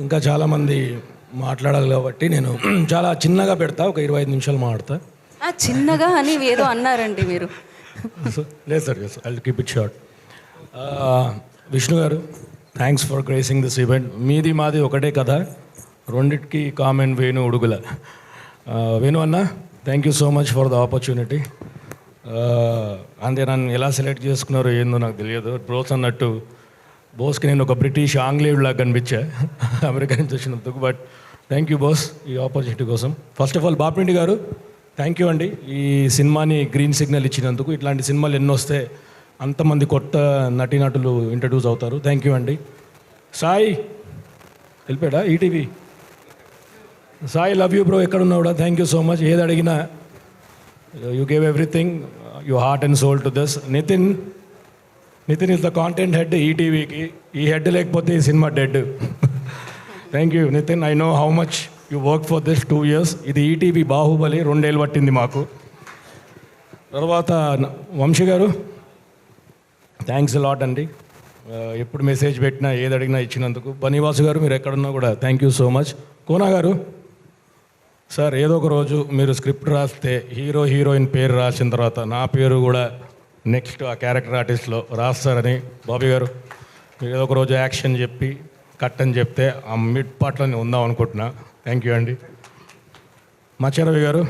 ఇంకా చాలామంది మాట్లాడాలి కాబట్టి నేను చాలా చిన్నగా పెడతా, ఒక 25 నిమిషాలు మాట్లాడతా. చిన్నగా అని ఏదో అన్నారండి మీరు. లేదు sir, I will keep it short. Vishnu garu, thanks for gracing this event. మీది మాది ఒకటే కదా, రెండిటికి కామన్ వేణు ఉడుగుల. వేణు అన్న, thank you so much for the opportunity. అంటే నన్ను ఎలా సెలెక్ట్ చేసుకున్నారో ఏందో నాకు తెలియదు. బ్రోస్ అన్నట్టు బోస్కి నేను ఒక బ్రిటిష్ ఆంగ్లేయుడు లాగా కనిపించా అమెరికా నుంచి వచ్చినందుకు. బట్ థ్యాంక్ యూ బాస్ ఈ ఆపర్చునిటీ కోసం. ఫస్ట్ ఆఫ్ ఆల్ బాపిరెడ్డి గారు, థ్యాంక్ యూ అండి ఈ సినిమాని గ్రీన్ సిగ్నల్ ఇచ్చినందుకు. ఇట్లాంటి సినిమాలు ఎన్నో వస్తే అంతమంది కొత్త నటీనటులు ఇంట్రడ్యూస్ అవుతారు. థ్యాంక్ యూ అండి. సాయి వెళ్ళిపోయాడా ETV? Sai, love you bro, ఎక్కడున్నా కూడా థ్యాంక్ యూ సో మచ్. ఏది అడిగినా you gave everything, your heart and soul to this. Nithin is the content head ఈటీవీకి. ఈ హెడ్ లేకపోతే ఈ cinema dead. Thank you Nithin, I know how much you work for this 2 years. ఇది ETV Baahubali, 2 ఏళ్ళు పట్టింది మాకు. తర్వాత వంశీ గారు, థ్యాంక్స్ లాట్ అండి. ఎప్పుడు మెసేజ్ పెట్టినా ఏది అడిగినా ఇచ్చినందుకు. బనీవాసు గారు, మీరు ఎక్కడున్నా కూడా thank you so much. Kona గారు, సార్ ఏదో ఒక రోజు మీరు స్క్రిప్ట్ రాస్తే హీరో హీరోయిన్ పేరు రాసిన తర్వాత నా పేరు కూడా నెక్స్ట్ ఆ క్యారెక్టర్ ఆర్టిస్ట్లో రాస్తారని. బాబీ గారు, మీరు ఏదో ఒక రోజు యాక్షన్ చెప్పి కట్ అని చెప్తే ఆ మిడ్ పార్ట్లోనే ఉందాం అనుకుంటున్నా. థ్యాంక్ యూ అండి. మచ్చరవి గారు,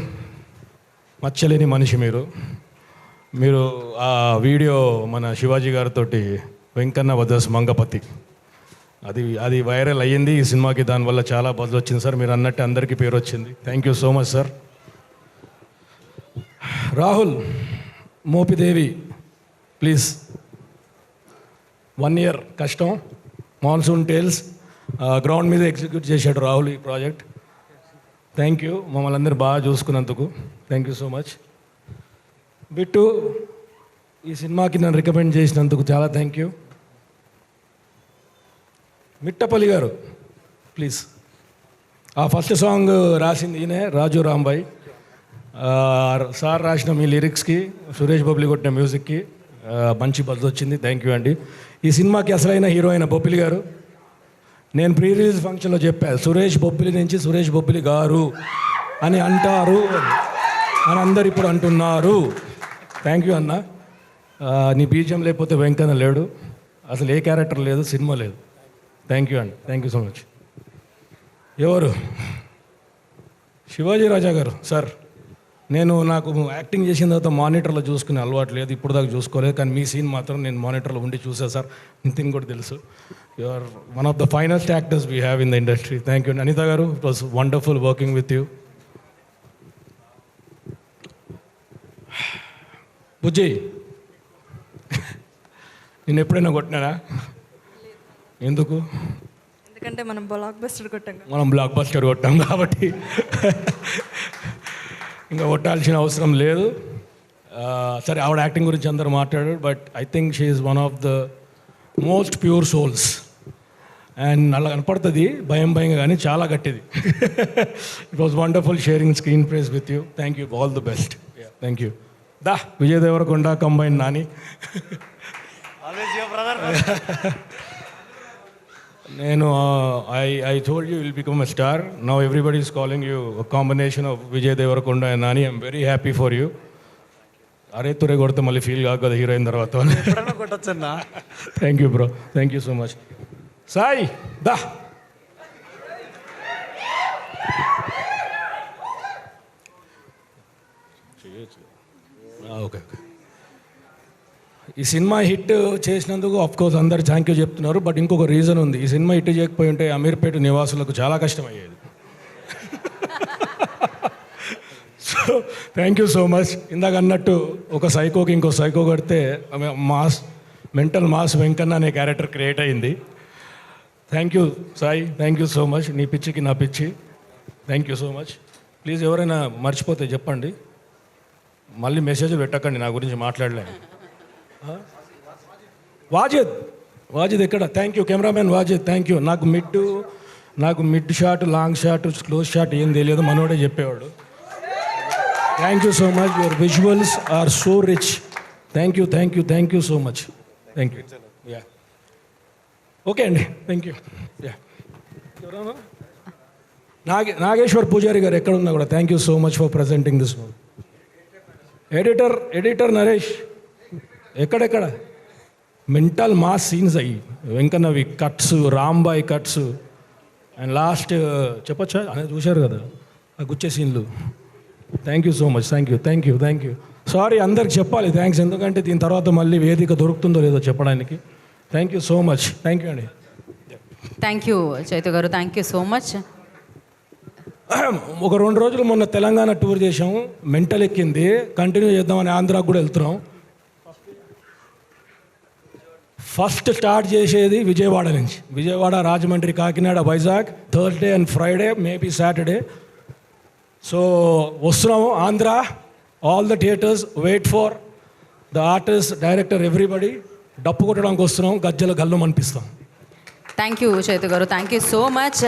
మచ్చలేని మనిషి మీరు ఆ వీడియో మన శివాజీ గారితో వెంకన్న వదస్ మంగపతి, అది వైరల్ అయ్యింది ఈ సినిమాకి. దానివల్ల చాలా బజ్ వచ్చింది సార్. మీరు అన్నట్టు అందరికీ పేరు వచ్చింది. Thank you so much sir. Rahul Mopidevi, please 1 year కష్టం, మాన్సూన్ టేల్స్ గ్రౌండ్ మీద ఎగ్జిక్యూట్ చేశాడు రాహుల్ ఈ ప్రాజెక్ట్. థ్యాంక్ యూ, మమ్మల్ని అందరూ బాగా చూసుకున్నందుకు thank you so much. Bittu, ఈ సినిమాకి నన్ను రికమెండ్ చేసినందుకు చాలా థ్యాంక్ యూ. మిట్టపల్లి గారు, ప్లీజ్. ఆ ఫస్ట్ సాంగ్ రాసింది ఈయనే, రాజు రాంబాయ్ సార్. రాసిన మీ లిరిక్స్కి, సురేష్ బొబ్బిలి కొట్టిన మ్యూజిక్కి మంచి బజ్ వచ్చింది. థ్యాంక్ యూ అండి. ఈ సినిమాకి అసలైన హీరో అయిన బొబ్బిలి గారు, నేను ప్రీ రిలీజ్ ఫంక్షన్లో చెప్పాను, సురేష్ బొబ్బిలి నుంచి సురేష్ బొబ్బిలి గారు అని అంటారు అని అందరు ఇప్పుడు అంటున్నారు. థ్యాంక్ యూ అన్న. నీ బీజం లేకపోతే వెంకన్న లేడు, అసలు ఏ క్యారెక్టర్ లేదు, సినిమా లేదు. థ్యాంక్ యూ అండి, థ్యాంక్ యూ సో మచ్. ఎవరు? శివాజీ రాజా గారు, సార్ నాకు యాక్టింగ్ చేసిన తర్వాత మానిటర్లో చూసుకునే అలవాటు లేదు, ఇప్పుడు దాకా చూసుకోలేదు. కానీ మీ సీన్ మాత్రం నేను మానిటర్లో ఉండి చూసా సార్. నితిన్ కూడా తెలుసు. You are one of the finest actors we have in the industry. Thank you. Anitha garu, it was wonderful working with you. Bujji, నేను ఎప్పుడైనా కొట్టినానా? ఎందుకు? ఎందుకంటే మనం బ్లాక్ బస్టర్ కొట్టాం కాబట్టి ఇంకా కొట్టాల్సిన అవసరం లేదు. సరే, ఆవిడ యాక్టింగ్ గురించి అందరూ మాట్లాడారు, but I think she is one of the most pure souls. And అలా కనపడుతుంది భయంగా, కానీ చాలా గట్టిది. It was wonderful sharing screen place with you. Thank you, all the best. Thank you. Vijay Deverakonda combine Nani. నేను I told you will become a star. Now everybody is calling you combination of Vijay Deverakonda and Nani. I'm very happy for you. అరే తురే కొడితే మళ్ళీ feel కాదు కదా heroine తర్వాత. కొట్టచ్చన్నా. Thank you bro, thank you so much. Sai okay. ఈ సినిమా హిట్ చేసినందుకు ఆఫ్కోర్స్ అందరు థ్యాంక్ యూ చెప్తున్నారు, బట్ ఇంకొక రీజన్ ఉంది. ఈ సినిమా హిట్ చేయకపోయి ఉంటే అమీర్పేట నివాసులకు చాలా కష్టమయ్యేది. So thank you so much. ఇందాక అన్నట్టు ఒక సైకోకి ఇంకో సైకో కడితే మెంటల్ మాస్ వెంకన్న అనే క్యారెక్టర్ క్రియేట్ అయింది. Thank you Sai, thank you so much. నీ పిచ్చికి నా పిచ్చి. Thank you so much. Please ఎవరైనా మర్చిపోతే చెప్పండి, మళ్ళీ మెసేజ్ పెట్టకండి నా గురించి మాట్లాడలేను. వాజిద్ ఎక్కడ? Thank you cameraman Wajid, thank you. నాకు mid shot, long shot, close shot ఏం తెలియదు, మనోడే చెప్పేవాడు. Thank you so much. Your visuals are so rich. Thank you so much. Thank you. Yeah okay అండి, thank you. Yeah. Nageshwar Pujari garu ఎక్కడ ఉన్నా కూడా thank you so much for presenting this movie. Editor Naresh ఎక్కడెక్కడ mental mass scenes అయ్యి వెంకన్నవి cuts, Rambai cuts and last చెప్పొచ్చా అనేది చూశారు కదా ఆ గుచ్చే సీన్లు. Thank you so much, thank you. Sorry అందరికి చెప్పాలి థ్యాంక్స్, ఎందుకంటే దీని తర్వాత మళ్ళీ వేదిక దొరుకుతుందో లేదో చెప్పడానికి. Thank you so much, thank you అండి. Thank you Chaitu garu, thank you so much. ఒక 2 రోజులు మొన్న తెలంగాణ టూర్ చేసాము, మెంటల్ ఎక్కింది, కంటిన్యూ చేద్దామని ఆంధ్రాకు కూడా వెళ్తున్నాం. ఫస్ట్ స్టార్ట్ చేసేది విజయవాడ నుంచి, Vijayawada, Rajahmundry, Kakinada, Vizag, Thursday and Friday, maybe Saturday. So వస్తున్నాము Andhra, all the theatres, wait for the artist, director, everybody. డప్పు కొట్టడానికి వస్తున్నాం, గజ్జల గల్లం అనిపిస్తాం. Thank you Chaitu garu, thank you so much.